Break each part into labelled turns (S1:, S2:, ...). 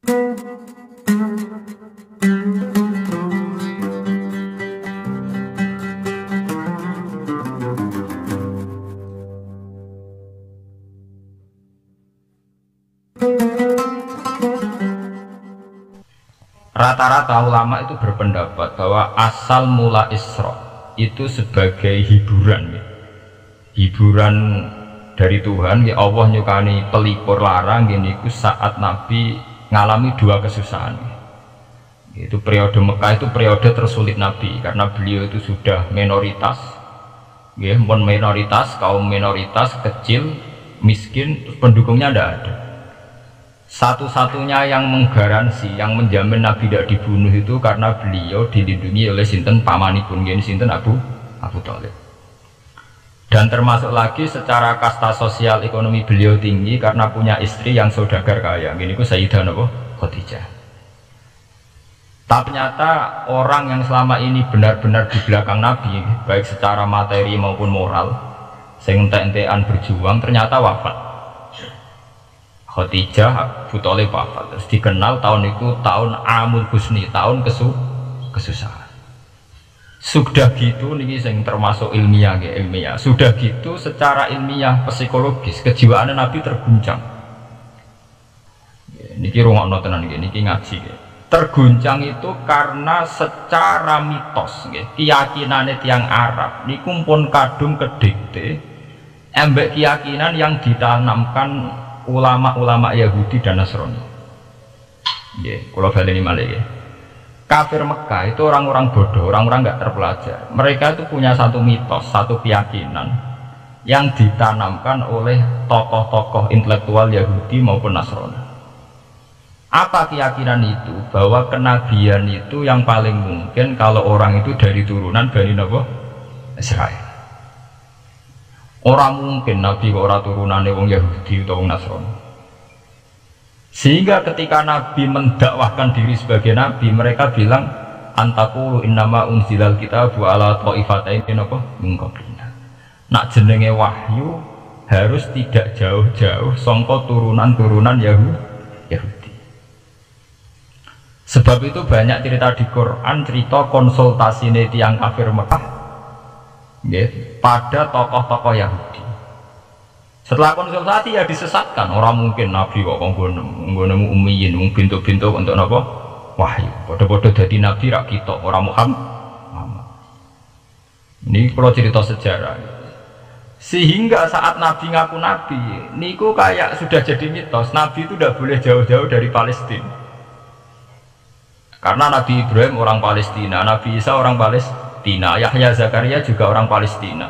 S1: Rata-rata ulama itu berpendapat bahwa asal mula Isra itu sebagai hiburan, ya. Hiburan dari Tuhan, ya Allah nyukani pelipur larang gini ku saat Nabi ngalami dua kesusahan. Itu periode Mekah itu periode tersulit Nabi karena beliau itu sudah minoritas, ya, minoritas, kaum minoritas kecil, miskin, pendukungnya tidak ada. Satu-satunya yang menggaransi, yang menjamin Nabi tidak dibunuh itu karena beliau dilindungi oleh sinten pamanipun, gini sinten Abu Thalib. Dan termasuk lagi secara kasta sosial ekonomi beliau tinggi karena punya istri yang saudagar kaya, gini ku Sayyidah Khadijah. Tapi ternyata orang yang selama ini benar-benar di belakang Nabi, baik secara materi maupun moral, sing entek-entekan berjuang, ternyata wafat. Khadijah Abu Thalib wafat, terus dikenal tahun itu tahun Amul Husni, tahun kesusahan. Sudah gitu niki sing termasuk ilmiah, ilmiah. Sudah gitu secara ilmiah psikologis kejiwaan Nabi terguncang. Niki rungokno tenan niki ngaji. Terguncang itu karena secara mitos, keyakinannya tiang Arab niku pun kadung kedikte embek keyakinan yang ditanamkan ulama-ulama Yahudi dan Nasrani. Kalau baleni malih, kafir Mekah itu orang-orang bodoh, orang-orang nggak terpelajar. Mereka itu punya satu mitos, satu keyakinan yang ditanamkan oleh tokoh-tokoh intelektual Yahudi maupun Nasrani. Apa keyakinan itu? Bahwa kenabian itu yang paling mungkin kalau orang itu dari turunan Bani Israel. Orang mungkin Nabi kok ora turunane wong Yahudi atau wong Nasrani. Sehingga ketika Nabi mendakwahkan diri sebagai Nabi, mereka bilang antaqulu innama unzilal kitabu ala ta'ifatain min qablina. Nak jenenge wahyu harus tidak jauh-jauh sangka turunan-turunan Yahudi. Sebab itu banyak cerita di Quran, cerita konsultasine tiyang kafir Mekah pada tokoh-tokoh Yahudi. Setelah konsultasi ya disesatkan. Orang mungkin Nabi kok nemu ummiyin, bintu-bintu untuk apa? Wahyu. Bodoh-bodoh jadi Nabi rak kita orang Muhammad. Ini kalau cerita sejarah. Sehingga saat Nabi ngaku Nabi, niku kayak sudah jadi mitos. Nabi itu tidak boleh jauh-jauh dari Palestina. Karena Nabi Ibrahim orang Palestina, Nabi Isa orang Palestina, Yahya Zakaria juga orang Palestina,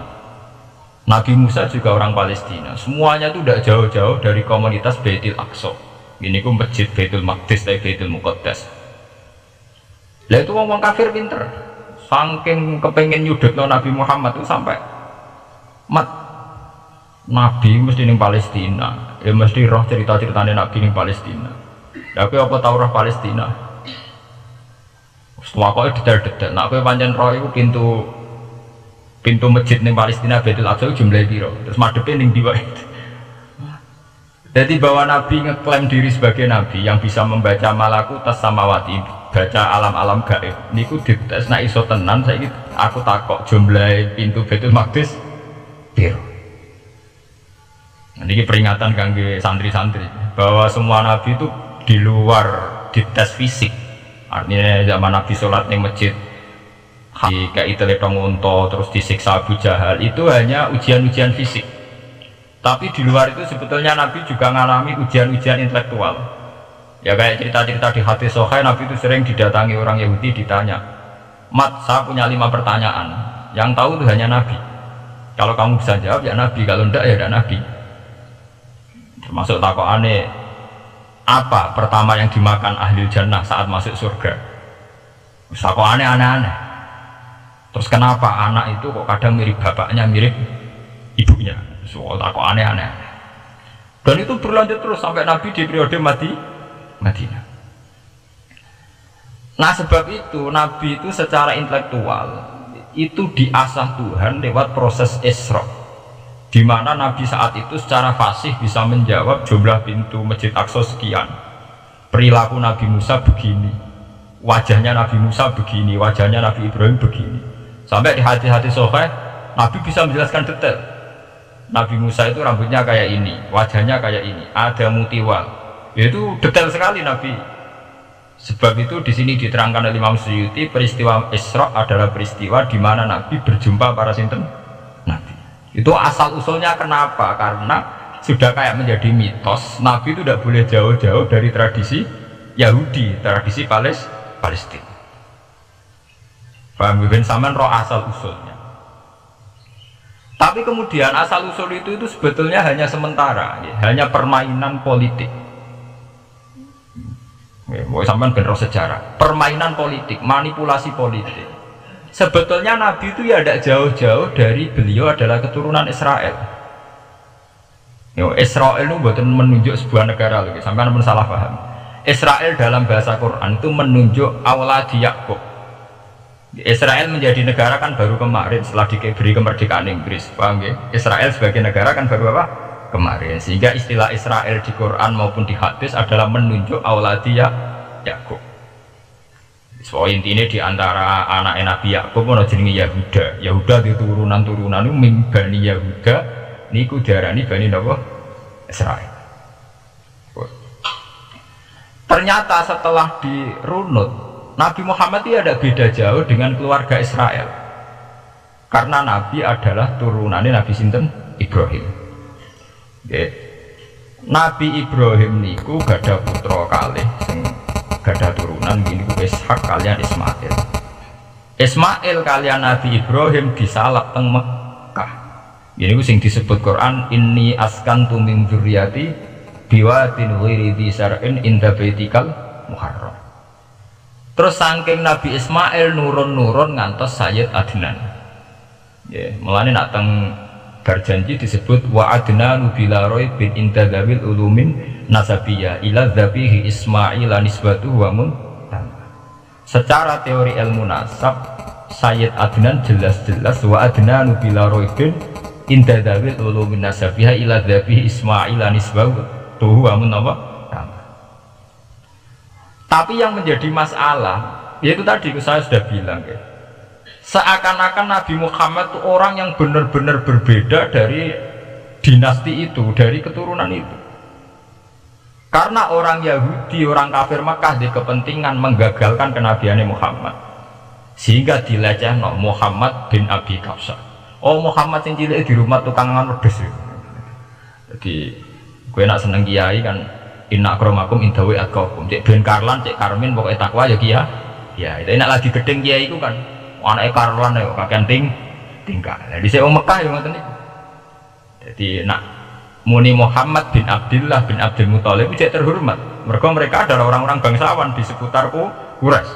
S1: Nabi Musa juga orang Palestina. Semuanya itu tidak jauh-jauh dari komunitas Baitul Aqsa. Ini ku masjid Baitul Maqdis atau Baitul Muqaddas. Lah itu ngomong kafir pinter, saking kepengen nyudutno Nabi Muhammad itu sampai Nabi mesti ning Palestina, ya mesti roh cerita-ceritanya Nabi ning Palestina. Tapi apa tahu roh Palestina? Setelah kau detail-detail, nak kau pancen roh itu pintu masjid ning Palestina Baitul Aqsa jumlahnya piro, terus madepnya ning diwa. Jadi bahwa Nabi ngeklaim diri sebagai Nabi yang bisa membaca malakutas samawati, baca alam-alam gaib, niku dites nak iso tenan. Saiki aku takok jumlah pintu Baitul Maqdis piro. Ini peringatan kangge santri-santri bahwa semua Nabi itu di luar dites fisik. Artinya zaman Nabi sholat di masjid kayak teletong unta terus disiksa Abu Jahal itu hanya ujian-ujian fisik. Tapi di luar itu sebetulnya Nabi juga mengalami ujian-ujian intelektual. Ya kayak cerita-cerita di hadis Sahih, Nabi itu sering didatangi orang Yahudi ditanya, "Mat, saya punya 5 pertanyaan. Yang tahu itu hanya Nabi. Kalau kamu bisa jawab ya Nabi, kalau enggak ya tidak Nabi." Termasuk takokane, apa pertama yang dimakan ahli jannah saat masuk surga? Takokane aneh-aneh. Terus kenapa anak itu kok kadang mirip bapaknya, mirip ibunya? Soal takok aneh-aneh. Dan itu berlanjut terus sampai Nabi di periode Madinah. Nah sebab itu Nabi itu secara intelektual itu diasah Tuhan lewat proses Isra, di mana Nabi saat itu secara fasih bisa menjawab jumlah pintu Masjid Aqsa sekian. perilaku Nabi Musa begini, wajahnya Nabi Musa begini, wajahnya Nabi Ibrahim begini. Sampai di hati-hati sahih Nabi bisa menjelaskan detail. Nabi Musa itu rambutnya kayak ini, wajahnya kayak ini, ada mutiwal. Itu detail sekali Nabi. Sebab itu di sini diterangkan oleh Imam Suyuti, peristiwa Isra adalah peristiwa di mana Nabi berjumpa para sinten Nabi. Itu asal usulnya kenapa? Karena sudah kayak menjadi mitos, Nabi itu tidak boleh jauh-jauh dari tradisi Yahudi, tradisi Palestina. Paham ben sampean roh asal usulnya. Tapi kemudian asal usul itu sebetulnya hanya sementara, ya, hanya permainan politik. Mau sampean bener sejarah, permainan politik, manipulasi politik. Sebetulnya Nabi itu ya tidak jauh-jauh dari beliau adalah keturunan Israel. Israel itu bukan menunjuk sebuah negara lagi, sampean pun salah paham. Israel dalam bahasa Quran itu menunjuk awladi Yakub. Israel menjadi negara kan baru kemarin setelah diberi kemerdekaan Inggris, paham ya? Israel sebagai negara kan baru apa? Kemarin, sehingga istilah Israel di Quran maupun di hadis adalah menunjuk awladi Yakub. So intinya di antara anak Nabi Yakub ono jenenge Yahuda. Yahuda di turunan-turunan itu Bani Yahuda niku diarani Bani napa? Israel. Ternyata setelah dirunut Nabi Muhammad itu ada beda jauh dengan keluarga Israel. Karena Nabi adalah turunannya Nabi sinten? Ibrahim. Okay. Nabi Ibrahim niku gada putra kalih sing gada turunan niku Ishak kalian Ismail. Ismail kalian Nabi Ibrahim disalak teng Mekah. Ini sing disebut Quran inni askantu min dzurriyyati biwatin ghairi dzi sar'in inda baitikal muharram. Terus saking Nabi Ismail nurun-nurun ngantos Sayyid Adnan. Ya, mulane nak teng berjanji disebut wa adnanu bila roy bin intadawil ulumin nasabiyah ila dzabihi Ismail nisbatuhu wa muntam. Secara teori ilmu nasab Sayyid Adnan jelas-jelas wa adnanu bila roy bin intadawil ulumin nasabiyah ila dzabihi Ismail nisbatuhu wa muntam. Tapi yang menjadi masalah yaitu tadi saya sudah bilang ya, seakan-akan Nabi Muhammad itu orang yang benar-benar berbeda dari dinasti itu, dari keturunan itu. Karena orang Yahudi, orang kafir Makkah di kepentingan menggagalkan kenabiannya Muhammad, sehingga dilecehno Muhammad bin Abi Kabsah. Oh Muhammad yang cilik di rumah tukangan wedes. Jadi gue nak seneng kiai kan, inna akramakum indawi atqakum. Cek Ben Karlan, cek Karmin pokoknya takwa ya kiai. Ya, itu enak lagi gedeng kiai itu kan. Anak Karlan ya kakek tinggal. Jadi saya Mekah yang ngoten niku. Jadi nak muni Muhammad bin Abdullah bin Abdul Muthalib itu terhormat. Mereka adalah orang-orang bangsawan di seputar Quraisy.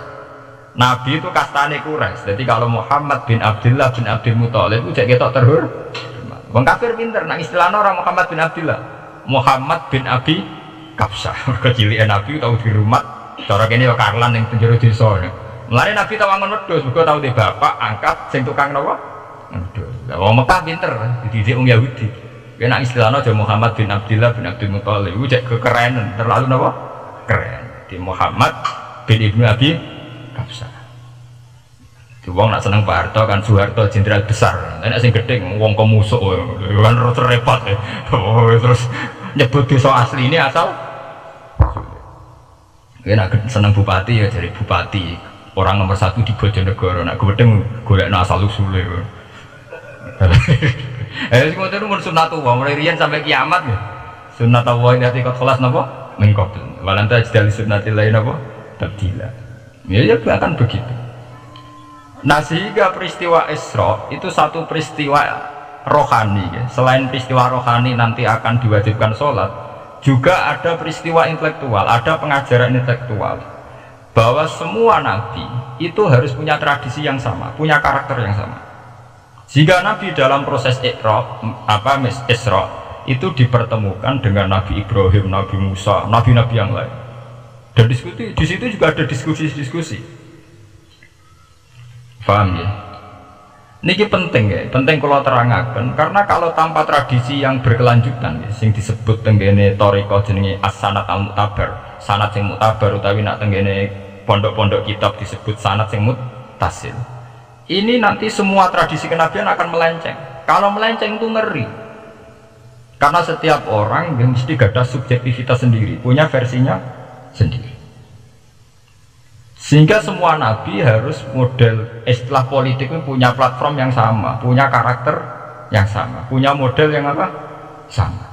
S1: Nabi itu kastane Quraisy. Jadi kalau Muhammad bin Abdullah bin Abdul Muthalib itu cek ketok terhormat. Wong kafir pinter nang istilahnya orang Muhammad bin Abdullah. Muhammad bin Abi Kabsah. Mergo cilike Nabi tahu di rumah. Cara kene ya Karlan yang penjara desa. Mulane Nabi tawangun wedhus, mergo tau di bapak angkat sing tukang napa? Wedhus. Lah wong Mekah pinter, dididik wong Yahudi. Nek istilahna aja Muhammad bin Abdullah bin Abdul Muthalib, iku cek kekerenan, terlalu napa? Keren. Di Muhammad bin Ibnu Abi Kabsah. Di wong nak seneng Pak Harto kan Soeharto jenderal besar. Nek sing gedeng wong komusuk kan repot. Oh, terus nyebut desa asli ini asal. Nek seneng bupati ya dari bupati. Orang nomor satu di Bojonegoro, nak gedeng golek asal usule. Sing ngoten mun sunatullah mulai riyen sampai kiamat ya. Sunatullah ini hati kelas napa? Mengkobel. Walanta jadi sunnatil lain napa? Tabdila. Ya akan begitu. Nah sehingga peristiwa Isra itu satu peristiwa rohani ya. Selain peristiwa rohani nanti akan diwajibkan sholat, juga ada peristiwa intelektual, ada pengajaran intelektual. Bahwa semua nabi itu harus punya tradisi yang sama, punya karakter yang sama. Jika nabi dalam proses Isra itu dipertemukan dengan Nabi Ibrahim, Nabi Musa, nabi-nabi yang lain. Dan di situ juga ada diskusi-diskusi. Paham ya? Niki penting ya, penting kalau terangkan karena kalau tanpa tradisi yang berkelanjutan, ya, yang disebut tenggene thariqah jenenge as-sanad al-mu'tabar. sanad sing mutabar utawi nak tenggene pondok-pondok kitab disebut sanad sing muttasil. Ini nanti semua tradisi kenabian akan melenceng. Kalau melenceng itu ngeri. Karena setiap orang mesti ada subjektivitas sendiri, punya versinya sendiri. Sehingga semua nabi harus model istilah politik punya platform yang sama, punya karakter yang sama, punya model yang apa? Sama.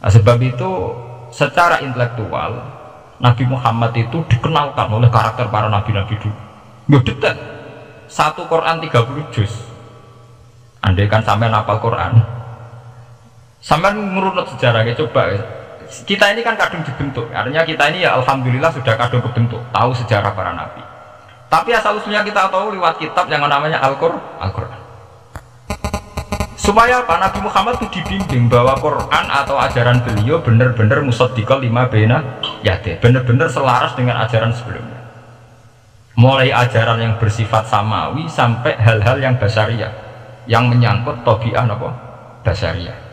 S1: Nah, sebab itu secara intelektual Nabi Muhammad itu dikenalkan oleh karakter para nabi-nabi dulu. Detail. Satu Quran 30 juz. Andai kan sampai hafal Quran, sampai merunut sejarahnya, coba. Kita ini kan kadung dibentuk, artinya kita ini ya alhamdulillah sudah kadung kebentuk, tahu sejarah para nabi. Tapi asal usulnya kita tahu lewat kitab yang namanya Al-Quran. Supaya apa? Nabi Muhammad itu dibimbing bahwa Quran atau ajaran beliau benar-benar musaddiqal lima baina yadayhi, benar-benar selaras dengan ajaran sebelumnya. Mulai ajaran yang bersifat samawi sampai hal-hal yang basariyah, yang menyangkut tabi'ah apa? Basariyah.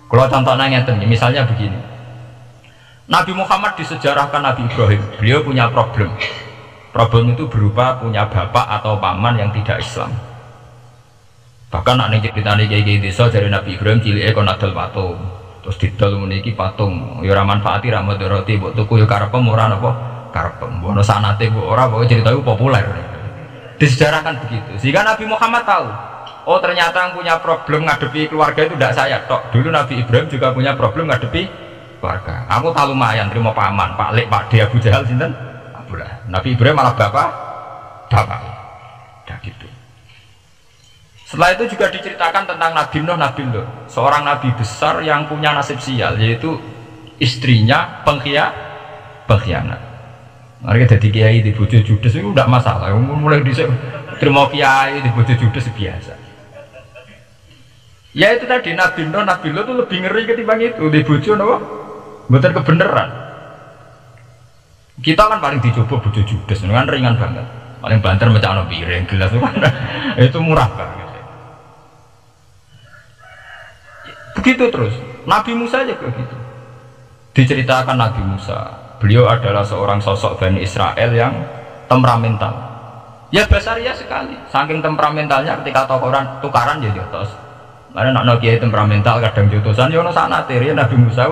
S1: Kalau contohnya ngeten, misalnya begini, Nabi Muhammad disejarahkan Nabi Ibrahim, beliau punya problem itu berupa punya bapak atau paman yang tidak Islam. Bahkan ada cerita kayak desa dari Nabi Ibrahim cilik kon adol patung, terus didol meniki patung, ya ora manfaati ra mudarati, mbok tuku ya karepem ora napa karepem, mbok ono sanate mbok ora, pokoke cerita itu populer. Disejarahkan begitu, sehingga Nabi Muhammad tahu. Oh ternyata yang punya problem ngadepi keluarga itu tidak saya tok. Dulu Nabi Ibrahim juga punya problem ngadepi keluarga. Aku tahu lumayan terima paman, Pak Lek, Pak D, Abu Jahal sinten? Abu Lahab. Nabi Ibrahim malah bapak. Dah gitu. Setelah itu juga diceritakan tentang Nabi Nuh, seorang nabi besar yang punya nasib sial, yaitu istrinya pengkhianat. Mereka jadi kiai di bojo judes itu tidak masalah. Mulai terima kiai di bojo judes biasa. Ya itu tadi Nabi Nuh itu lebih ngeri ketimbang itu di bojo apa? Bukan kebenaran. Kita kan paling dicoba bojo judes, kan ringan banget. Paling banter macam piring gelas itu kan itu murah banget. Begitu terus. Nabi Musa juga gitu. Diceritakan Nabi Musa, beliau adalah seorang sosok Bani Israel yang temperamental. Ya basariah sekali. Saking temperamentalnya ketika tukaran ya jotos. Karena nak kiai temperamental kadang jotosan ya ono sanate ya Nabi Musa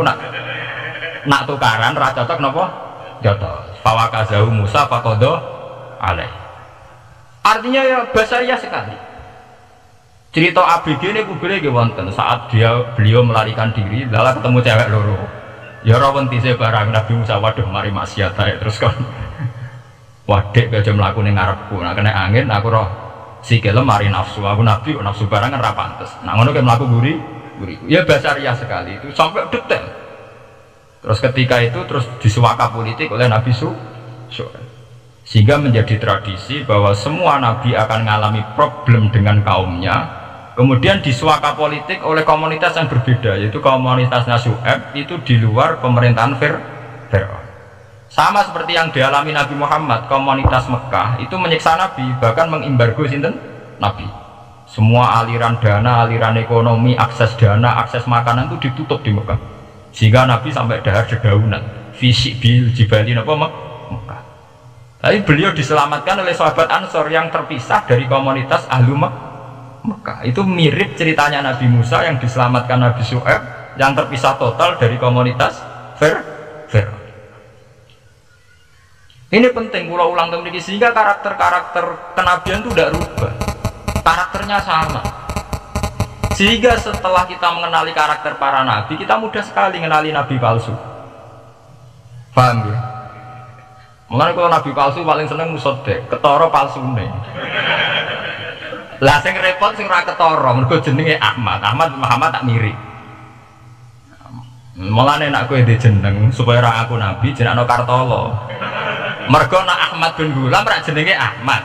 S1: nak tukaran ra cocok napa jotos. Fawakazahu Musa faqadha alai. Artinya ya basariah sekali. Cerita ABG ini kubire nggih wonten saat beliau melarikan diri lalu ketemu cewek loro. Ya ora wentise barang Nabi Musa, waduh mari maksiat ae terus kon. Wadek aja mlaku ning ngarepku. Nah kena angin aku roh sikile mari nafsu. Aku nabi nafsu barang kan ra pantes. Nah ngono ke mlaku guri. Ya basariah sekali itu sampai detail. Terus ketika itu terus disuaka politik oleh Nabi sehingga menjadi tradisi bahwa semua nabi akan mengalami problem dengan kaumnya. Kemudian disuaka politik oleh komunitas yang berbeda, yaitu komunitasnya Syu'aib itu di luar pemerintahan Fir'aun. Sama seperti yang dialami Nabi Muhammad, komunitas Mekah itu menyiksa Nabi, bahkan mengimbargo sinten Nabi. Semua aliran dana, aliran ekonomi, akses dana, akses makanan itu ditutup di Mekah. Sehingga Nabi sampai dahar dedaunan, fisik bil jibalin apa Mekah. Tapi beliau diselamatkan oleh sahabat Ansor yang terpisah dari komunitas Ahlu Mekah. Itu mirip ceritanya Nabi Musa yang diselamatkan Nabi Syu'aib yang terpisah total dari komunitas Fir'aun. Ini penting kalau ulang tahun ini sehingga karakter-karakter kenabian itu tidak rubah, karakternya sama. Sehingga setelah kita mengenali karakter para nabi, kita mudah sekali mengenali nabi palsu. Paham ya? Mengenai kalau nabi palsu paling seneng musodek, ketara palsune. Lah sing repot sing ra ketara, mergo jenenge Ahmad Muhammad tak mirip. Mulane nek kowe ndek jeneng supaya ra aku nabi jenengno Kartolo. Mergo nak Ahmad bin Gulam ra jenenge Ahmad.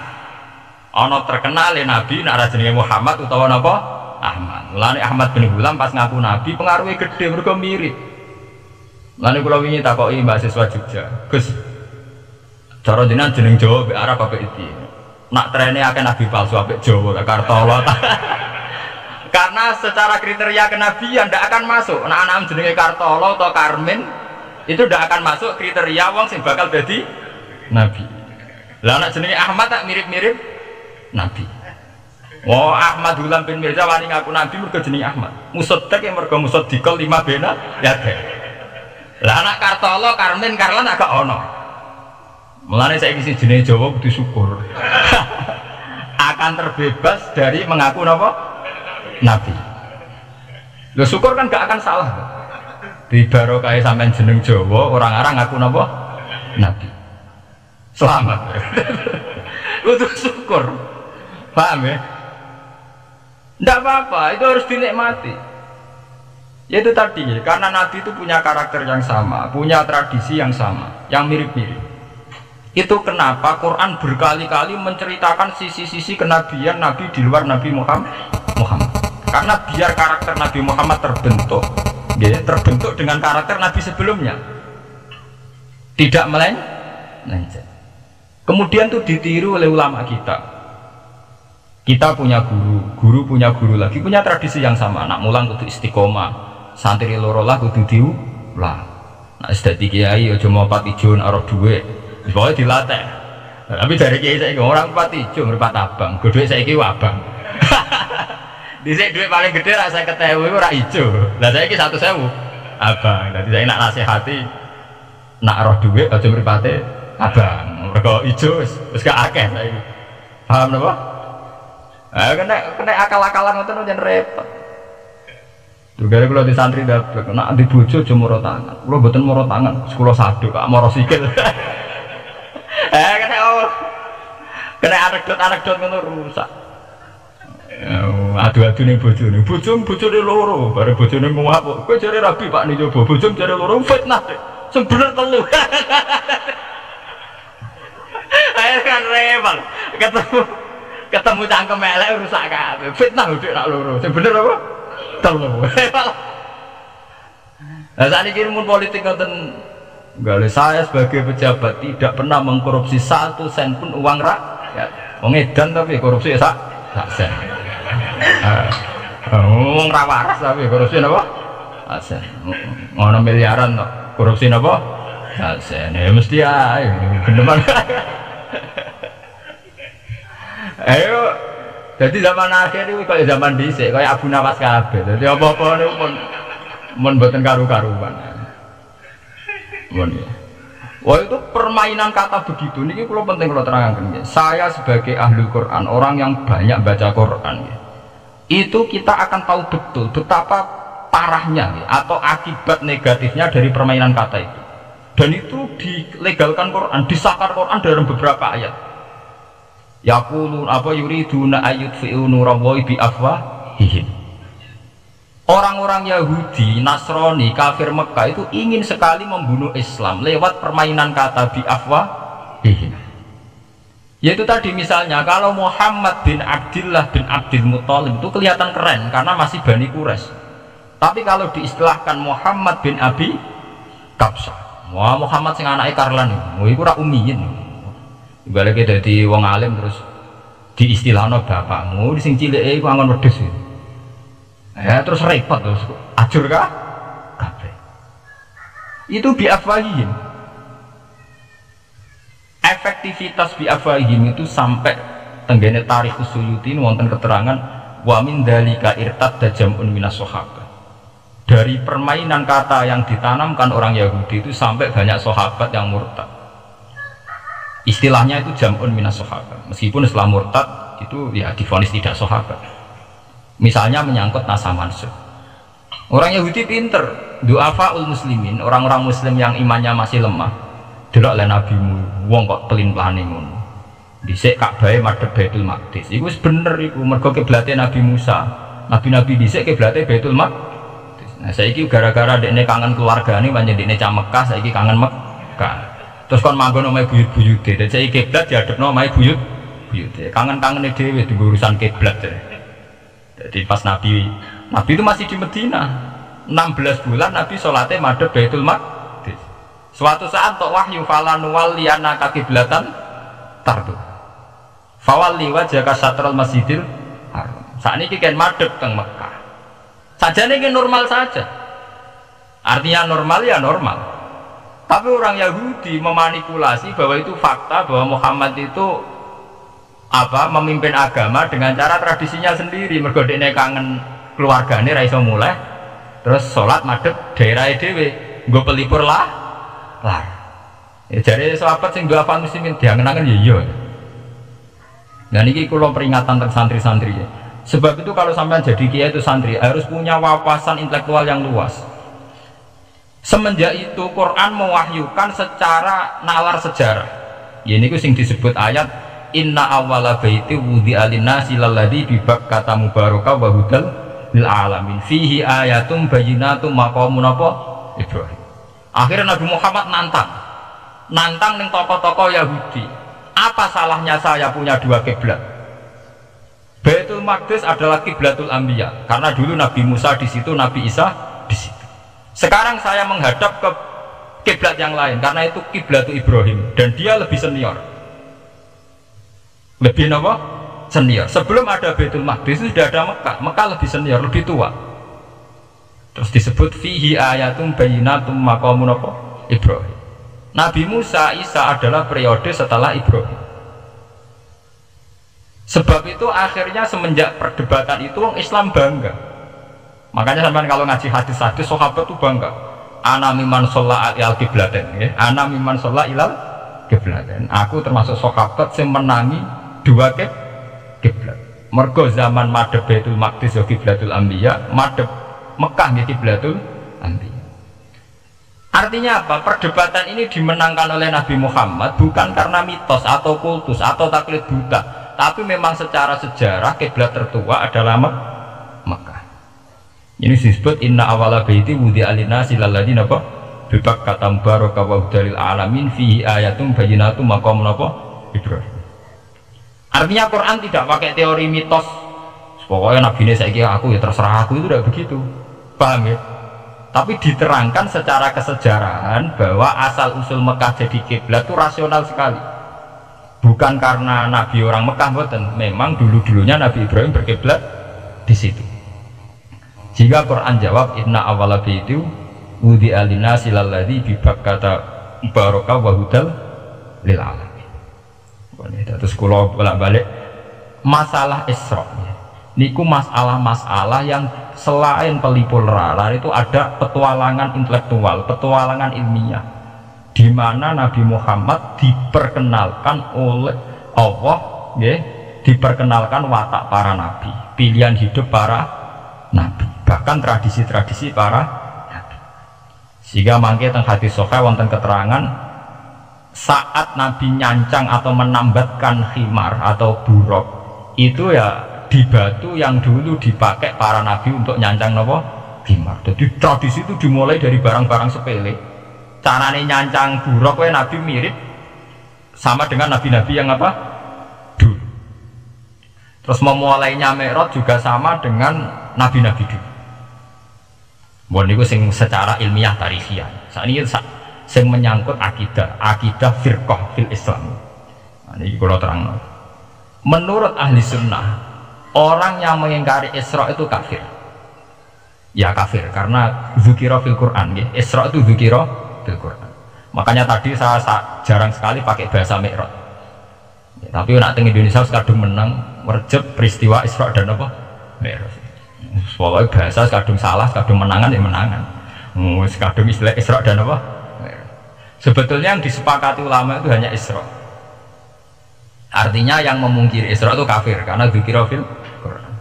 S1: Ana terkenal nabi nek ra jenenge Muhammad utawa napa? Ahmad. Mulane Ahmad bin Gulam pas ngaku nabi pengaruhnya gede mergo mirip. Mulane kula wingi takoki mahasiswa Jogja, Gus. Cara jenengan jeneng Jawa mbek Arab apa iki? Nak trennya akan nabi palsu apik Jawa Kartolo. Karena secara kriteria kenabian tidak akan masuk. Nah anak jenenge Kartolo atau Karmin itu tidak akan masuk kriteria wong sing bakal jadi nabi. Lah anak jenenge Ahmad tak mirip-mirip nabi. Oh Ahmad Hulam bin Mirza wani ngaku nabi mergo jenenge Ahmad. Musaddiq yang mergo musaddiqal lima bena ya deh. Lah anak Kartolo, Karmen, Karlan agak ono. Mulane saiki sing jenenge Jawa kudu syukur. Akan terbebas dari mengaku napa? Nabi. Lho syukur kan gak akan salah. Di barokah sampean jeneng Jawa orang-orang ngaku napa? Nabi. Selamat. Kudu syukur. Paham ya? Tidak apa-apa, itu harus dinikmati. Yaitu tadi, karena Nabi itu punya karakter yang sama, punya tradisi yang sama, yang mirip-mirip. Itu kenapa Quran berkali-kali menceritakan sisi-sisi kenabian Nabi di luar Nabi Muhammad. Karena biar karakter Nabi Muhammad terbentuk, ya, terbentuk dengan karakter Nabi sebelumnya, tidak melenceng. Kemudian itu ditiru oleh ulama kita. Kita punya guru, guru punya guru lagi, punya tradisi yang sama. Nak mulang kudu istiqomah, santri loro lah kudu diulang. Nak sedati kiai aja mau patijun arep dhuwit. Pokoknya dilatih. Tapi dari kiai saiki orang patijun mripat abang, go dhuwit saiki abang. Dhisik dhuwit paling gede ra 50.000 ora ijo. Lah saiki 100.000 abang. Dadi saiki nak nasihati nak roh dhuwit aja mripate abang. Mergo ijo wis gak akeh saiki. Paham napa? Kena akal-akalan ngoten jan repot. Juga kalau di santri dapat, nak di bojo aja moro tangan. Kula mboten moro tangan, kula saduk kok moro sikil. Kena anekdot ngono rusak. Adu-adu ning bojone. Bojone loro, bare bojone nguap. Kowe jare rabi Pak ning coba, bojone jare loro fitnah. Sing bener telu. Ayo kan repot. Ketemu cangkem elek rusak kabeh. Fitnah udah nak loro. Sing bener apa? Telu. Lah sakniki mun politik ngoten gale saya sebagai pejabat tidak pernah mengkorupsi 1 sen pun uang rakyat. Wong edan tapi korupsi sak sen. Wong ra waras tapi korupsi napa? Sak sen. Ngono miliaran kok. Korupsi napa? Sak sen. Ya mesti ae geneman. Ayo, jadi zaman akhir itu kayak zaman dhisik, kayak Abu Nawas kabeh. Jadi apa-apa niku mun mboten karu-karuan. Mun ya. Wah itu permainan kata begitu niki kula penting kula terangkan. Saya sebagai ahli Quran, orang yang banyak baca Quran, itu kita akan tahu betul betapa parahnya atau akibat negatifnya dari permainan kata itu. Dan itu dilegalkan Quran, disahkan Quran dalam beberapa ayat. Yaqulun apa yuriduna ayyudfi'u nurallahi bi afwahihim. Orang-orang Yahudi, Nasrani, kafir Mekah itu ingin sekali membunuh Islam lewat permainan kata bi afwahihim. Yaitu tadi misalnya kalau Muhammad bin Abdullah bin Abdul Muthalib itu kelihatan keren karena masih Bani Quraisy. Tapi kalau diistilahkan Muhammad bin Abi Kabsah, wah Muhammad sing anake Karlan iku ora umiyin. Balik dari wong alim terus diistilahno bapakmu di sing cileke iku angon wedhus. Ya terus repot terus ajur kah? Kabeh. Itu biafwahihim. Efektivitas biafwahihim itu sampai tenggene Tarikh Suyuti wonten keterangan wa min dzalika irtadda jam'un minas sahabah. Dari permainan kata yang ditanamkan orang Yahudi itu sampai banyak sahabat yang murtad. Istilahnya itu jam'un minas sahabat. Meskipun setelah murtad itu ya divonis tidak sahabat. Misalnya menyangkut nasa mansukh. Orang Yahudi pinter, du'afaul muslimin, orang-orang muslim yang imannya masih lemah. Delok le nabimu, wong kok pelin-pelane ngono. Dhisik Ka'bah madhep Baitul Maqdis. Iku wis bener iku, mergo kiblate Nabi Musa. Nabi-nabi dhisik kiblate Baitul Maqdis. Nah saiki gara-gara dekne kangen keluargane pancen dekne cah Mekah, saiki kangen Mekah. Terus kon manggon omahe buyut-buyute, dadi saiki kiblat diadepno omahe buyut-buyute. Kangen-kangene dhewe di urusan kiblat. Jadi pas Nabi itu masih di Medina. 16 bulan Nabi salate madhep Baitul Maqdis. Suatu saat tok wahyu falan waliyana kiblatan tardu. Fawalli wajhaka satrul Masjidil Haram. Sakniki kan madhep teng Mekah. Sajane iki normal saja. Artinya normal ya normal. Tapi orang Yahudi memanipulasi bahwa itu fakta, bahwa Muhammad itu memimpin agama dengan cara tradisinya sendiri. Mergo dekne kangen keluargane ra iso mulai, terus sholat madhep daerah dhewe, nggo pelipur lah. Ya jare sahabat sing doa fan muslimin diangen-angen ya iya. Nah niki kula peringatan tentang santri-santri. Sebab itu kalau sampai jadi kiai itu santri harus punya wawasan intelektual yang luas. Semenjak itu Quran mewahyukan secara nalar sejarah. Ya ini sing disebut ayat Inna awwala baiti wudi'a linnasi lalladzi bi Bakkata mubaraka wa hudal lil alamin fihi ayatum bayyinatum maqamun Ibrahim. Akhirnya Nabi Muhammad nantang ning tokoh-tokoh Yahudi. Apa salahnya saya punya dua kiblat? Baitul Maqdis adalah kiblatul anbiya karena dulu Nabi Musa di situ, Nabi Isa di situ. Sekarang saya menghadap ke kiblat yang lain karena itu kiblatul Ibrahim dan dia lebih senior. Lebih apa? Senior. Sebelum ada Baitul Maqdis itu sudah ada Mekah. Mekah lebih senior, lebih tua. Terus disebut fihi ayatum bayyinatum maqamun Ibrahim. Nabi Musa, Isa adalah periode setelah Ibrahim. Sebab itu akhirnya semenjak perdebatan itu Islam bangga. Makanya sampai kalau ngaji hadis-hadis sahabat itu bangga. Ana miman sholla ilal qiblatain, ya. Ana miman sholla ilal qiblatain. Aku termasuk sahabat yang menangi dua kiblat. Mergo zaman madhep Baitul Maqdis ya kiblatul anbiya, madhep Mekah ya kiblatul anbiya. Artinya apa? Perdebatan ini dimenangkan oleh Nabi Muhammad bukan karena mitos atau kultus atau taklid buta, tapi memang secara sejarah kiblat tertua adalah Mekah. Ini disebut inna awala baiti wudi'a linnasi lalladzi bi Bakkata mubaraka wa hudal lil alamin fihi ayatum bayyinatum maqamun Ibrahim. Artinya Quran tidak pakai teori mitos. Pokoknya Nabi ini saiki aku ya terserah aku, itu tidak begitu. Paham ya? Tapi diterangkan secara kesejarahan bahwa asal usul Mekah jadi kiblat itu rasional sekali. Bukan karena Nabi orang Mekah, boten. Memang dulu-dulunya Nabi Ibrahim berkiblat di situ. Jika Quran jawab inna awwala baiti wudi'a linnasi lalladzi bi Bakkata mubaraka wa hudal lil alamin. Terus kula bolak-balik masalah Isra. Niku masalah-masalah yang selain pelipur lalar itu ada petualangan intelektual, petualangan ilmiah, di mana Nabi Muhammad diperkenalkan oleh Allah, ya, diperkenalkan watak para nabi, pilihan hidup para nabi, bahkan tradisi-tradisi para nabi. Sehingga mangke teng hadis sahih wonten keterangan saat Nabi nyancang atau menambatkan khimar atau buruk itu ya di batu yang dulu dipakai para nabi untuk nyancang nopo khimar. Jadi tradisi itu dimulai dari barang-barang sepele. Carane nyancang buruk we nabi mirip sama dengan nabi-nabi yang apa dulu. Terus memulainya Mi'raj juga sama dengan nabi-nabi dulu. Bon niku sing secara ilmiah tarikhiyah. Saat ini sing menyangkut akidah firqah fil Islam. Nah, ini kalau terang. Menurut ahli sunnah, orang yang mengingkari Isra itu kafir. Ya kafir karena dzikra fil Quran, ya. Isra itu dzikra fil Quran. Makanya tadi saya jarang sekali pakai bahasa Mi'raj. Ya, tapi nak teng Indonesia kadung menang merjep peristiwa Isra dan apa? Mi'raj. Pokoknya bahasa kadung salah, kadung menangan ya menangan. Kadung istilah Isra dan apa? Sebetulnya yang disepakati ulama itu hanya Isra. Artinya yang memungkiri Isra itu kafir karena dzikra fil Quran.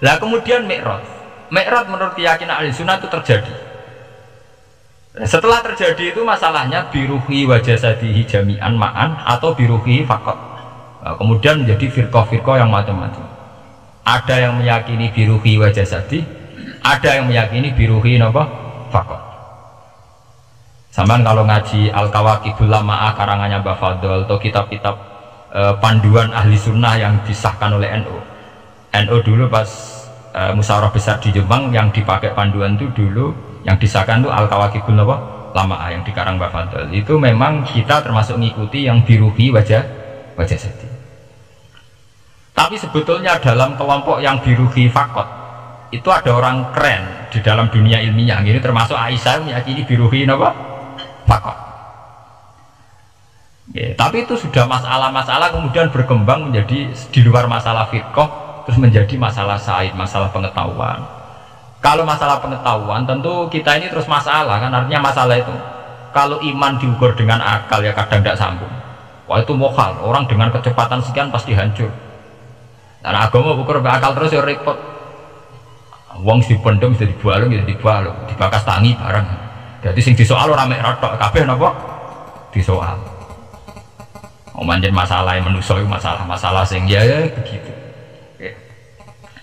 S1: Lah kemudian Mi'raj menurut keyakinan ahli sunnah itu terjadi. Setelah terjadi itu masalahnya biruhi wa jasadihi jami'an ma'an atau biruhi faqat. Nah, kemudian menjadi firqah-firqah yang macam-macam. Ada yang meyakini biruhi wa jasadi, ada yang meyakini biruhi napa faqat. Sampai kalau ngaji Al-Kawakibul Lama'ah karangannya Mbah Fadl atau kitab-kitab panduan ahli sunnah yang disahkan oleh NU. NU dulu pas musyawarah besar di Jombang yang dipakai panduan itu dulu yang disahkan itu Al-Kawakibul Lama'ah yang dikarang Mbah Fadl. Itu memang kita termasuk mengikuti yang biruhi wajah jadi. Tapi sebetulnya dalam kelompok yang biruhi fakot itu ada orang keren di dalam dunia ilmiah. Ini termasuk Aisyah meyakini biruhi apa? Fakot. Ya, tapi itu sudah masalah-masalah kemudian berkembang menjadi di luar masalah firqah, terus menjadi masalah said, masalah pengetahuan. Kalau masalah pengetahuan tentu kita ini terus masalah kan, artinya masalah itu kalau iman diukur dengan akal ya kadang tidak sambung. Wah itu mokal, orang dengan kecepatan sekian pasti hancur. Dan agama ukur akal terus ya repot. Wong si pendem bisa dibualung, dibakas tangi barang. Jadi sing disoal orang mek rotok, kabeh napa disoal. Manjen masalah yang manusia itu masalah sing ya begitu.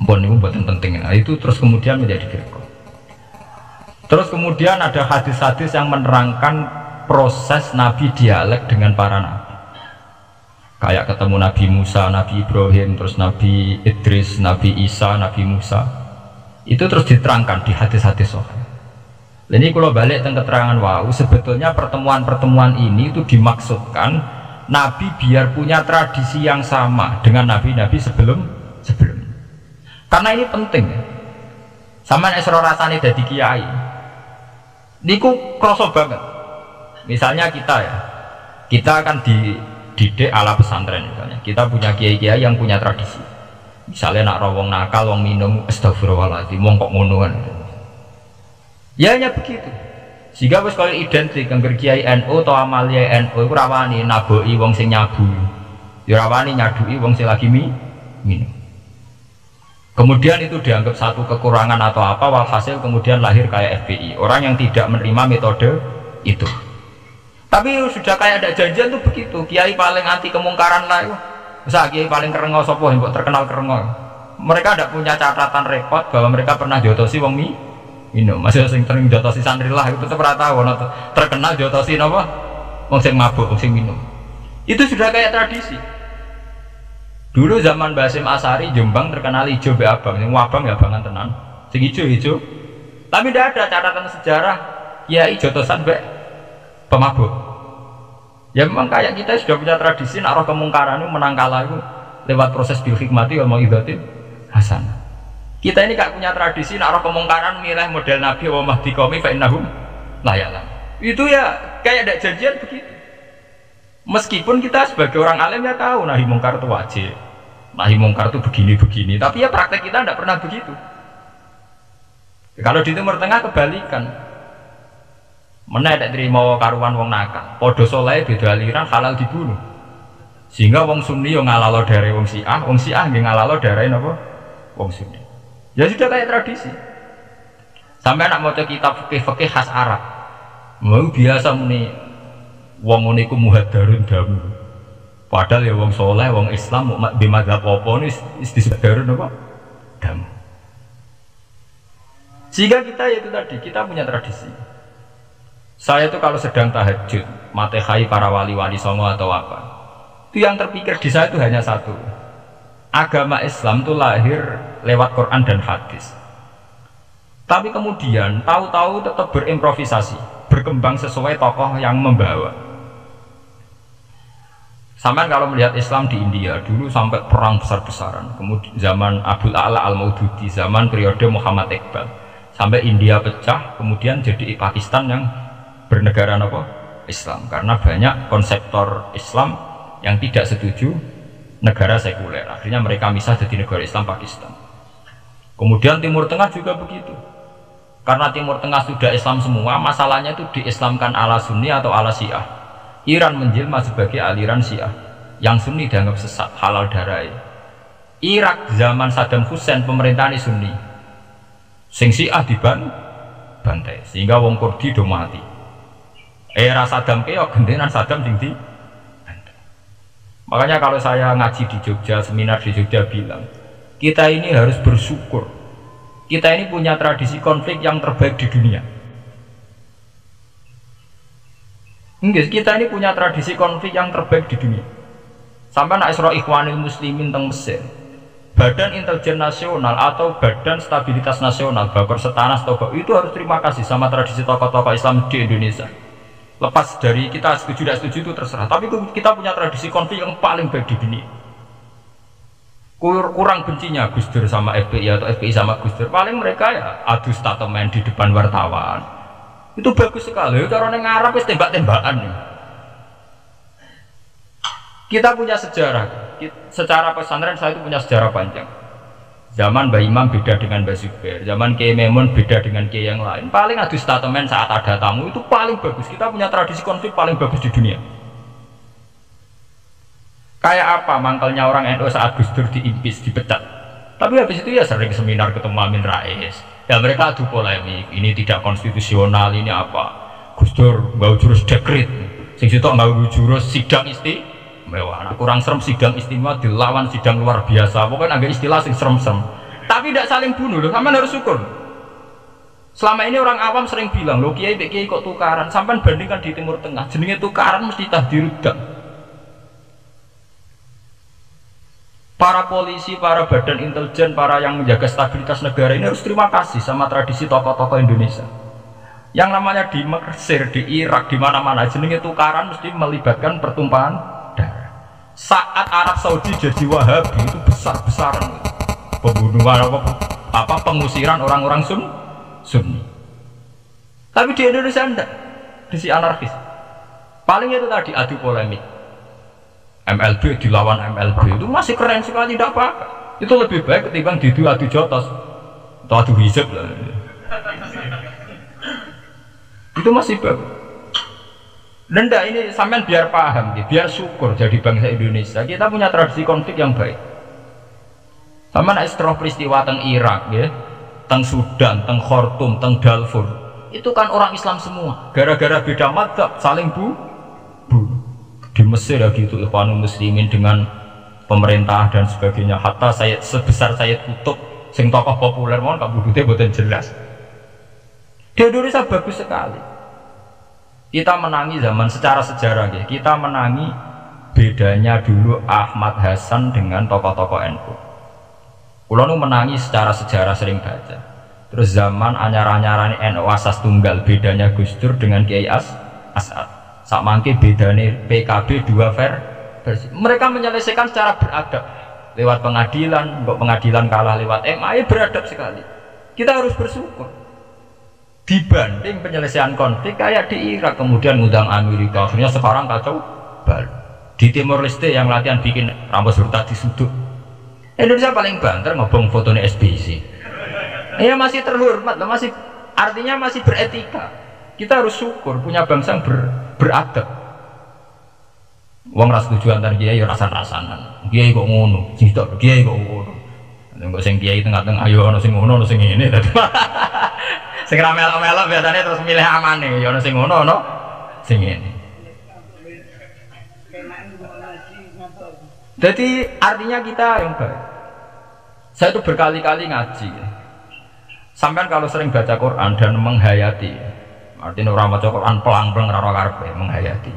S1: Bon itu buatan penting. Nah, itu terus kemudian menjadi firqah. Terus kemudian ada hadis-hadis yang menerangkan proses Nabi dialek dengan para nabi. Kayak ketemu Nabi Musa, Nabi Ibrahim, terus Nabi Idris, Nabi Isa, Nabi Musa. Itu terus diterangkan di hadis-hadis sahih. Ini kalau balik tentang keterangan wau, sebetulnya pertemuan-pertemuan ini itu dimaksudkan Nabi biar punya tradisi yang sama dengan nabi-nabi sebelum. Karena ini penting. Sama esro rasane dadi kiai. Niku kroso banget. Misalnya kita akan dididik ala pesantren misalnya. Kita punya kiai-kiai yang punya tradisi. Misalnya nak rawong nakal, wong minum, astagfirullahaladzim, wong kok ngono kan. Ya hanya begitu. Sehingga wis kaya identik angger kiai NU atau amalia NU iku rawani naboki wong sing nyabu. Ya rawani nyaduki wong sing lagi minum. Kemudian itu dianggap satu kekurangan atau apa, walhasil kemudian lahir kayak FPI, orang yang tidak menerima metode itu. Tapi sudah kayak ada janjian tuh begitu, kiai paling anti kemungkaran lah itu. Misal kiai paling kerengo sapa yang terkenal kerengo. Mereka tidak punya catatan rekod bahwa mereka pernah jotosi wong minum. Masih sing sering jotosi santri lah itu tetep ora tau terkenal jotosi napa wong sing mabuk, wong sing minum. Itu sudah kayak tradisi. Dulu zaman Basim Asari Jombang terkenal hijau be abang, yang abang ya abangan tenan. Sing hijau. Tapi tidak ada catatan sejarah kiai jotosan be pemabuk. Ya memang kayak kita sudah punya tradisi nak roh kemungkaran itu menang kalah itu lewat proses bil hikmati wal mau'izatil hasanah. Kita ini gak punya tradisi nak roh kemungkaran milih model Nabi wa mahdi qaumi fa innahum la ya'lam. Itu ya kayak ada janjian begitu. Meskipun kita sebagai orang alim ya tahu nahi mungkar itu wajib, nahi mungkar itu begini-begini, tapi ya praktek kita tidak pernah begitu. Kalau di Timur Tengah kebalikan, mana tidak terima karuan wong nakal, podo soleh beda aliran halal dibunuh, sehingga wong Sunni yang ngalalo dari wong Syiah yang ngalalo dari apa wong Sunni. Ya sudah kayak tradisi. Sampai anak mau kitab fikih khas Arab, mau biasa muni. Wong niku muhadarun damu. Padahal ya wong soleh, wong Islam mau bimadzhab apa ini disebut apa? Damu. Sehingga kita itu tadi kita punya tradisi. Saya itu kalau sedang tahajud, matehai para wali-wali songo atau apa, itu yang terpikir di saya itu hanya satu. Agama Islam itu lahir lewat Quran dan hadis. Tapi kemudian tahu-tahu tetap berimprovisasi, berkembang sesuai tokoh yang membawa. Sampai kalau melihat Islam di India dulu sampai perang besar-besaran, kemudian zaman Abdul A'la Al-Maududi, zaman periode Muhammad Iqbal, sampai India pecah, kemudian jadi Pakistan yang bernegara apa? Islam, karena banyak konseptor Islam yang tidak setuju negara sekuler, akhirnya mereka misah jadi negara Islam Pakistan. Kemudian Timur Tengah juga begitu, karena Timur Tengah sudah Islam semua, masalahnya itu diislamkan ala Sunni atau ala Syiah. Iran menjelma sebagai aliran Syiah, yang Sunni dianggap sesat, halal darai. Irak zaman Saddam Hussein pemerintahan Sunni, sing Syiah dibantai, sehingga wong Kurdi do mati. Era Saddam keok gentenan Saddam sing di. Makanya kalau saya ngaji di Jogja, seminar di Jogja bilang, kita ini harus bersyukur. Kita ini punya tradisi konflik yang terbaik di dunia. Enggak, kita ini punya tradisi konflik yang terbaik di dunia. Sampai nak Isra Ikhwanul Muslimin teng Mesir, Badan Intelijen Nasional atau Badan Stabilitas Nasional, Bakor Setanas Toba, itu harus terima kasih sama tradisi tokoh-tokoh Islam di Indonesia. Lepas dari kita setuju tidak setuju itu terserah, tapi kita punya tradisi konflik yang paling baik di dunia. Kurang bencinya Gus Dur sama FPI atau FPI sama Gus Dur, paling mereka ya adu statement di depan wartawan. Itu bagus sekali, cara neng Arab itu tembak-tembakan nih. Kita punya sejarah. Secara pesantren saya itu punya sejarah panjang. Zaman Mbah Imam beda dengan Mbah Zubair, zaman Kiai Memun beda dengan Kiai yang lain. Paling adu statement saat ada tamu itu paling bagus. Kita punya tradisi konflik paling bagus di dunia. Kayak apa mangkalnya orang NU saat Gus Dur diimpis, dipecat. Tapi habis itu ya sering seminar ketemu Amin Rais. Ya mereka adu polemik, ini tidak konstitusional, ini apa. Gus Dur nggak jurus dekret, sing sitok nggak jurus sidang istimewa. Nah, kurang serem sidang istimewa dilawan sidang luar biasa. Pokoknya agak istilah sing serem-serem. Tapi tidak saling bunuh loh, sampean harus syukur. Selama ini orang awam sering bilang, loh kiai kok tukaran, sampean bandingkan di Timur Tengah, jenenge tukaran mesti tahdirudang. Para polisi, para badan intelijen, para yang menjaga stabilitas negara ini harus terima kasih sama tradisi tokoh-tokoh Indonesia. Yang namanya di Mesir, di Irak, di mana-mana jenenge tukaran mesti melibatkan pertumpahan darah. Saat Arab Saudi jadi Wahabi itu besar-besaran pembunuhan pengusiran orang-orang Sunni. Tapi di Indonesia enggak, di si anarkis. Paling itu tadi adu polemik. MLB dilawan MLB itu masih keren sekali, tidak apa-apa. Itu lebih baik ketimbang adu jotos atau adu hijab lah. Itu masih bagus. Dan ini sampean biar paham, biar syukur jadi bangsa Indonesia. Kita punya tradisi konflik yang baik. Sama setelah peristiwa teng Irak, ya, teng Sudan, teng Khartoum, teng Darfur, itu kan orang Islam semua. Gara-gara beda madzhab saling bunuh. Di Mesir ya gitu, Ikhwanul Muslimin dengan pemerintah dan sebagainya. Hatta saya sebesar Sayyid Qutb, sing tokoh populer mohon Kak Budute boten jelas. Di Indonesia bagus sekali. Kita menangi zaman secara sejarah ya. Kita menangi bedanya dulu Ahmad Hasan dengan tokoh-tokoh NU. Kulo nu menangi secara sejarah sering baca. Terus zaman anyar-anyarane NU asas tunggal, bedanya Gus Dur dengan Kiai As'ad. Sak mangke bedane PKB dua versi. Mereka menyelesaikan secara beradab lewat pengadilan, pengadilan kalah lewat MA, beradab sekali. Kita harus bersyukur. Dibanding penyelesaian konflik kayak di Irak kemudian ngundang Amerika, akhirnya sekarang kacau baru. Di Timor Leste yang latihan bikin rambut surta di sudut. Indonesia paling banter ngobong fotonya SBC. Ya masih terhormat, masih artinya masih beretika. Kita harus syukur punya bangsa yang beradab. Wong ras tujuan antar kiai rasan-rasanan. Kiai kok ngono, sing tok kiai kok ngono. Nek sing kiai tengah-tengah ayo ono sing ngono, ono sing ngene. Sing ra melok-melok biasanya terus milih amane, ya ono sing ngono, ono sing ngene. Jadi artinya kita yang baik. Saya itu berkali-kali ngaji. Sampai kalau sering baca Quran dan menghayati, artinya orang baca Quran pelang-pelang raro karpe menghayati.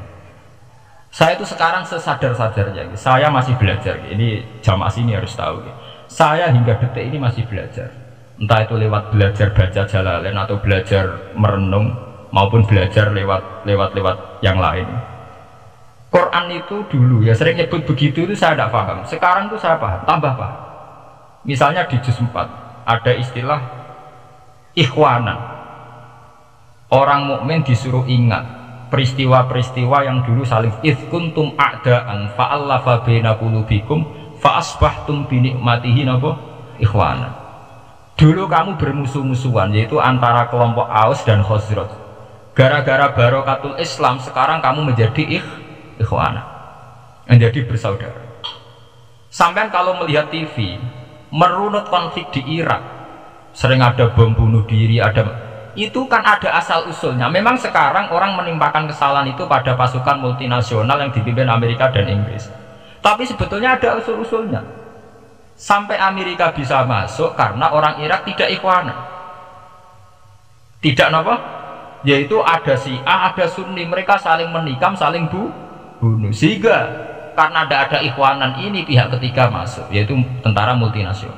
S1: Saya itu sekarang sesadar-sadarnya, saya masih belajar. Ini jamaah sini harus tahu. Saya hingga detik ini masih belajar. Entah itu lewat belajar baca Jalalain atau belajar merenung maupun belajar lewat yang lain. Quran itu dulu ya sering nyebut begitu itu saya tidak paham. Sekarang itu saya paham, tambah paham. Misalnya di juz 4 ada istilah ikhwanan. Orang mukmin disuruh ingat peristiwa-peristiwa yang dulu saling kuntum a'da'an fa'allafa baina qulubikum fa'asbahtum bi ni'matihi napa ikhwana. Dulu kamu bermusuh-musuhan yaitu antara kelompok Aus dan Khazraj. Gara-gara barokatul Islam sekarang kamu menjadi ikhwana. Menjadi bersaudara. Sampai kalau melihat TV merunut konflik di Irak, sering ada bom bunuh diri, itu kan ada asal usulnya. Memang sekarang orang menimpakan kesalahan itu pada pasukan multinasional yang dipimpin Amerika dan Inggris. Tapi sebetulnya ada usul-usulnya. Sampai Amerika bisa masuk karena orang Irak tidak ikhwan. Tidak apa? Yaitu ada Syiah, ada Sunni, mereka saling menikam, saling bunuh. Sehingga karena ada ikhwanan ini pihak ketiga masuk, yaitu tentara multinasional.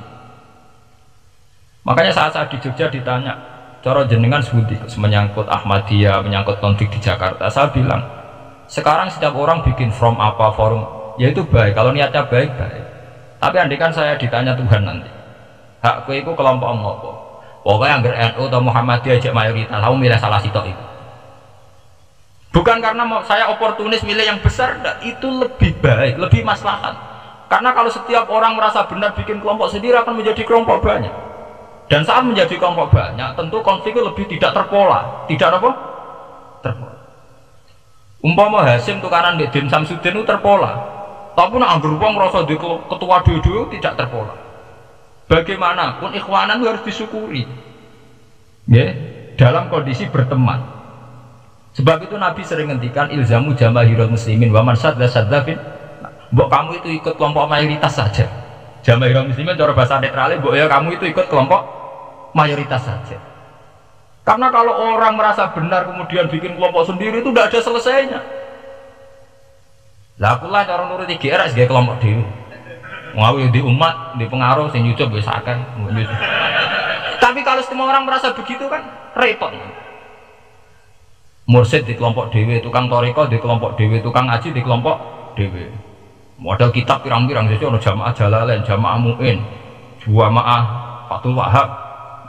S1: Makanya saat saya di Jogja ditanya, cara jenengan sebuti menyangkut Ahmadiyah, menyangkut konflik di Jakarta, saya bilang sekarang setiap orang bikin from apa forum, yaitu baik kalau niatnya baik. Tapi andikan saya ditanya Tuhan nanti, hakku itu kelompok ngopo, pokoknya anggar NU atau Muhammadiyah aja mayoritas, kamu milih salah sitok itu. Bukan karena mau saya oportunis milih yang besar, enggak, itu lebih baik, lebih maslahat. Karena kalau setiap orang merasa benar bikin kelompok sendiri akan menjadi kelompok banyak. Dan saat menjadi kelompok banyak, tentu konfliknya lebih tidak terpola, tidak apa? Terpola. Umpama Hasim tukaran di Din Samsudin itu terpola. Tapi nak anggur wong merasa di ketua dua tidak terpola. Bagaimanapun ikhwanan harus disyukuri. Ya, dalam kondisi berteman. Sebab itu Nabi sering ngendikan ilzamu jamaahirul muslimin wa man sadda bin mbok kamu itu ikut kelompok mayoritas saja. Jamaahirul muslimin cara bahasa netralnya mbok ya kamu itu ikut kelompok mayoritas saja. Karena kalau orang merasa benar kemudian bikin kelompok sendiri itu tidak ada selesainya. Lah aku lah cara nuruti GR sebagai kelompok dewi. Ngawi di umat, di pengaruh sing nyucup wis akeh. Tapi kalau semua orang merasa begitu kan repot. Mursid di kelompok dewe, tukang toriko di kelompok dewe, tukang ngaji di kelompok dewe. Modal kitab pirang-pirang jadi ono jamaah Jalalain, jamaah Mu'in, jamaah Fathul Wahab,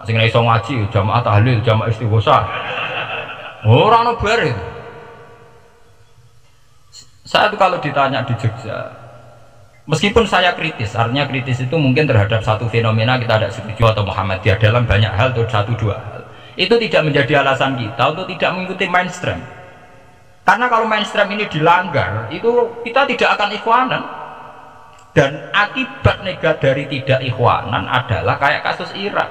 S1: sing iso ngaji, jamaah tahlil, jamaah istighosah. Ora ono bar itu. Saya tuh kalau ditanya di Jogja, meskipun saya kritis, artinya kritis itu mungkin terhadap satu fenomena kita tidak setuju atau Muhammadiyah dalam banyak hal atau satu dua hal. Itu tidak menjadi alasan kita untuk tidak mengikuti mainstream. Karena kalau mainstream ini dilanggar, itu kita tidak akan ikhwanan. Dan akibat negatif dari tidak ikhwanan adalah kayak kasus Iran.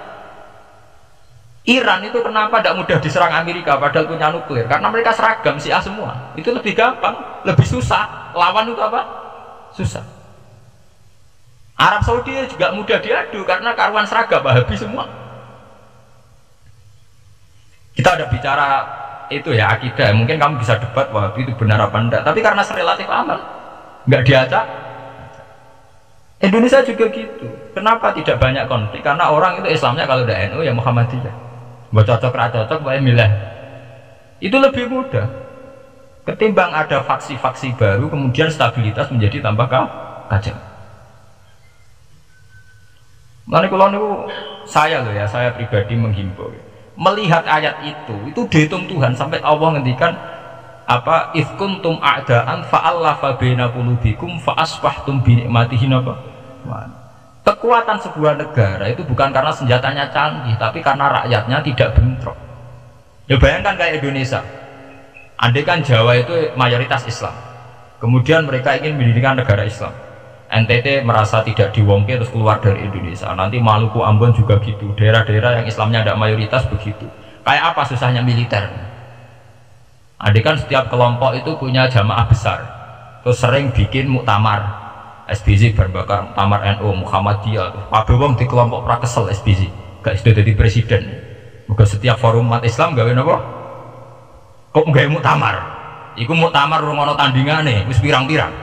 S1: Iran itu kenapa tidak mudah diserang Amerika padahal punya nuklir? Karena mereka seragam Syiah semua. Itu lebih gampang, lebih susah. Lawan itu apa? Susah. Arab Saudi juga mudah diadu karena karuan seragam Wahabi semua. Kita ada bicara itu ya akidah, mungkin kamu bisa debat Wahabi itu benar apa enggak, tapi karena relatif aman nggak diacak. Indonesia juga gitu. Kenapa tidak banyak konflik? Karena orang itu Islamnya kalau udah NU ya Muhammadiyah, buat cocok cocok boleh milih, itu lebih mudah ketimbang ada faksi-faksi baru kemudian stabilitas menjadi tambah kacau. Lalu kalau saya loh ya, saya pribadi menghimbau melihat ayat itu dihitung Tuhan sampai Allah ngendikan apa ifkuntum a'daan fa'allafa baina qulubikum fa'asbahtum bi ni'matihi apa. Kekuatan sebuah negara itu bukan karena senjatanya canggih tapi karena rakyatnya tidak bentrok. Ya bayangkan kayak Indonesia. Andai kan Jawa itu mayoritas Islam. Kemudian mereka ingin mendirikan negara Islam. NTT merasa tidak diwongke terus keluar dari Indonesia. Nanti Maluku, Ambon juga gitu. Daerah-daerah yang Islamnya ada mayoritas begitu. Kayak apa susahnya militer? Andai kan setiap kelompok itu punya jamaah besar, terus sering bikin muktamar SBZ berbakar muktamar NU, Muhammadiyah. Kabeh wong di kelompok pra kesel SBZ, gak sudah jadi presiden. Moga setiap forum umat Islam gawe napa? Kok gawe muktamar? Iku muktamar urung ana tandingane, wis pirang-pirang.